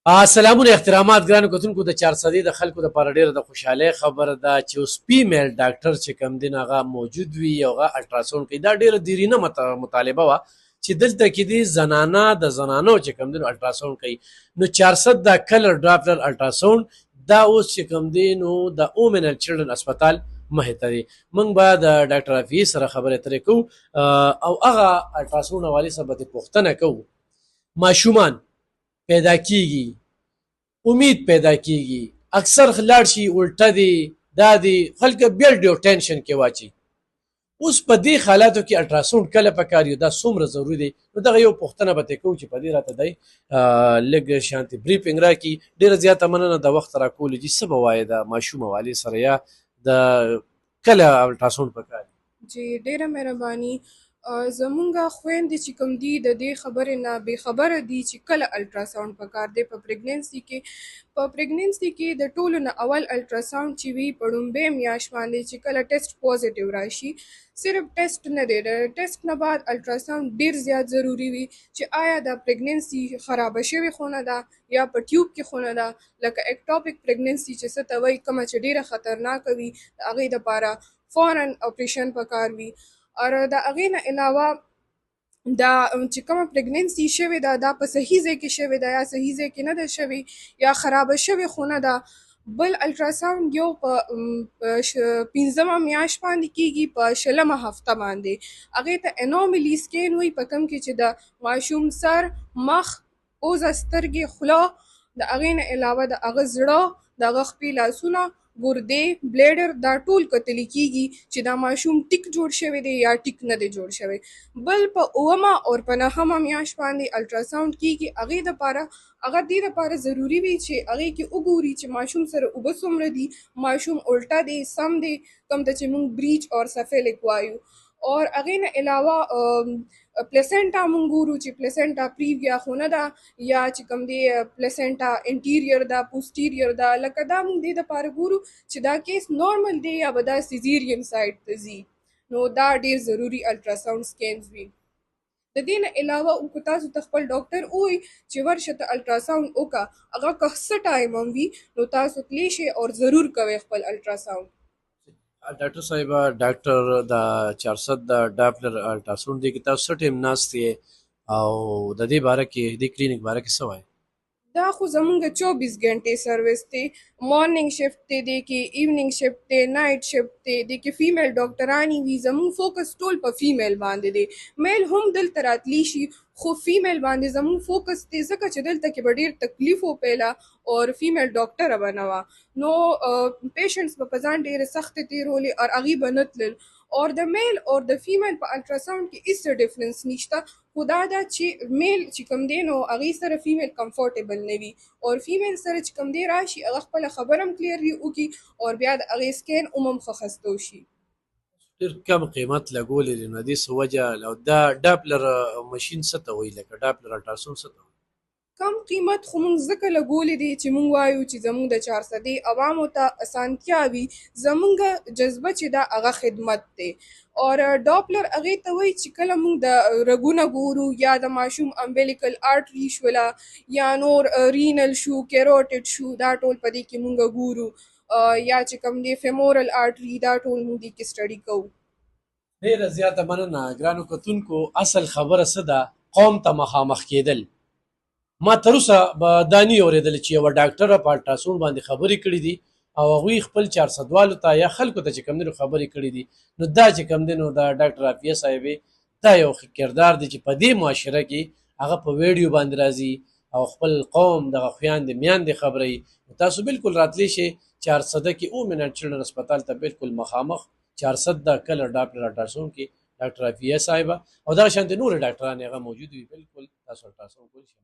سلامونه احترامات ګرانو کتونکو د 400 د خلکو د لپاره ډیره د خوشحالۍ خبره ده چې اوس فیمیل ډاکټر چې کوم دین هغه موجود وي او هغه الټراساوند کوي. دا ډیره دیرینه مطالبه وه چې دلته کې دي زنانه د زنانو چې کوم دین الټراساوند کوي. نو 400 د کلر ډاپلر الټراساوند دا اوس چې کوم دی نو د اومن اند چلډرن اسپیټال مخې ته دی. موږ به د ډاکټر رفیع سره خبرې اترې کوو او هغه الټراساوند حوالې سره به پوښتنه کوو. ماشومان پیدا کیږي، امید پیدا کیږي، اکثر لاړ شي الټه دی دا دی خلک بیا ډېر ټینشن کې واچي. اوس په دې حالاتو کې الټراساوند کله پکار یو دا څومره ضروري دی. نو دغه یو پوښتنه به ترې کوو چې په دې راته دی لږ شانتې بریفینګ راکړي. ډېره زیاته مننه د وخت راکولو جي. څه به وایې د ماشوم حوالې سره یا د کله الټراساوند پکار دی؟ جی ډیره مهرباني. زمونږ خویندې چې کوم دي د دې خبرې نه بې خبره دي چې کله الټراساوند پکار دی په پریګننسي کې د ټولو نه اول الټراساوند چې وي په لومبۍ میاشت باندې چې کله ټیسټ پوزیټیو راشي صرف ټیسټ نه دی، د ټیسټ نه بعد الټراساوند ډیر زیات ضروری وي چې آیا د پریګننسي خرابه شوې خونه ده یا په ټیوب کې خونه ده، لکه اکټاپیک پریګننسي چې څه ته وایي کومه چې ډیره خطرناکه وي د هغې دپاره فوراً اپریشن پکار وي. او د هغې نه علاوه دا چې کومه پریګننسي شوې ده دا په صحیح ځای کې شوې ده یا صحیح ځای کې نه ده شوې یا خرابه شوې خونه ده. بل الټراساوند یو په 15مه میاشت باندې کیږي په 20مه هفته باندې. هغې ته انوملي سکین وایي په کوم کې چې د ماشوم سر، مخ، اوزه، سترګې، خوله، د هغې نه علاوه د هغه زړه، د هغه خپې، لاسونه، ګردې، بلیډر دا ټول کتلی کیږي چې دا ماشوم ټیک جوړ شوی دی یا ټیک نه دی جوړ شوی. بل په 9مه او په 9مه میاشت باندې الټراساوند کیږي. هغې دپاره هغه دې دپاره ضروري وي چې هغې کې وګوري چې ماشوم سره اوبه څومره دي، ماشوم الټه دی، سم دی، کوم ته چې موږ بریچ اور سفیلک وایو. اور هغې نه علاوه پلیسنټا مونږ ګورو چې پلیسنټا پریویا خو نه ده یا چې کوم دی پلیسنټا انټیریر ده، پوسټیریر ده، لکه دا مونږ دې دپاره ګورو چې دا کیس نارمل دی یا به دا سیزیرین سایډ ته ځي. نو دا ډېر ضروري الټراساوند سکینز وي. د دې نه علاوه که تاسو ته خپل ډاکټر ووایي چې ورشه ته الټراساوند وکړه، هغه که څه ټایم هم وي نو تاسو تلی شئ او ضرور کوئ خپل الټراساوند. ډاکټر صاحب ډاکټر د 400 د ډاپلر الټراساوند دی کې تاسو څه ټیم ناست یې او د دې باره کې د کلینیک باره کې څه وایي؟ دا خو زمونږ 24 غنټې سروس دی. مارننګ شفت دی، دې کې ایوننګ شفت دی، نایټ شفت دی، دې کې فیمیل ډاکټرانی وي. زمونږ فوکس ټول په فیمیل باندې دی. میل هم دلته راتلی شي خو فیمیل باندې زمونږ فوکس دی ځکه چې دلته کې به ډېر تکلیف وپیله اور فیمیل ډاکټره به نه وه نو پیشنټس به په ځان ډېرې سختې تېرولې او هغې به نه تلل. اور د میل اور د فیمیل په الټراساوند کې هېڅ ډفرنس نشته، خو دا ده چې میل چې کوم دی نو هغې سره فیمیل کمفورټیبل نه وي اور فیمیل سره چې کوم دی راشي هغه خپله خبره هم کلیرلی وکړي اور بیا د هغې سکین هم ښه خستو شي. ډېر کم قیمت لګولې دی نو د دې څه وجه او دا ډاپلر مشین څه ته وایي لکه ډاپلر الټراساوند څه ته وایي؟ کم قیمت خو موږ ځکه لګولې دي چې موږ وایو چې زموږ د 400 عوامو ته اسانتیا وي. زموږ جذبه چې دا هغه خدمت دی. اور ډاپلر هغې ته وایي چې کله موږ د رګونه ګورو یا د ماشوم امبلیکل آرټري شوله یا نور رینل شو، کیروټډ شو، دا ټول په دې کې موږ ګورو یا چې کوم دی فیمورل آرټري دا ټول موږ دې کې سټډي کوو. ډېره زیاته مننه ګرانو کتونکو. اصل خبره څه ده؟ قوم ته مخامخ کېدل. ما تر اوسه دا نه اورېدلی چې یوه ډاکټره په الټراساوند باندې خبرې کړي دي او هغوی خپل 400 والو ته یا خلکو ته چې کوم دی نو خبرې کړي دي. نو دا چې کوم دی نو د ډاکټر عافیه صاحبې دا یو ښه کردار دی چې په دې معاشره کې هغه په ویډیو باندې راځي او خپل قوم دغه خویندې میندې خبروي. تاسو بالکل راتلی شئ 400 کې اومن اند چلډرن اسپتال ته بالکل مخامخ 400 د کلر ډاپلر الټراساوند کې ډاکټر عافیه صاحبه او دغه شانتې نورې ډاکټران هغه موجود وي. بالکل تاسو الټراساوند کولی شئ.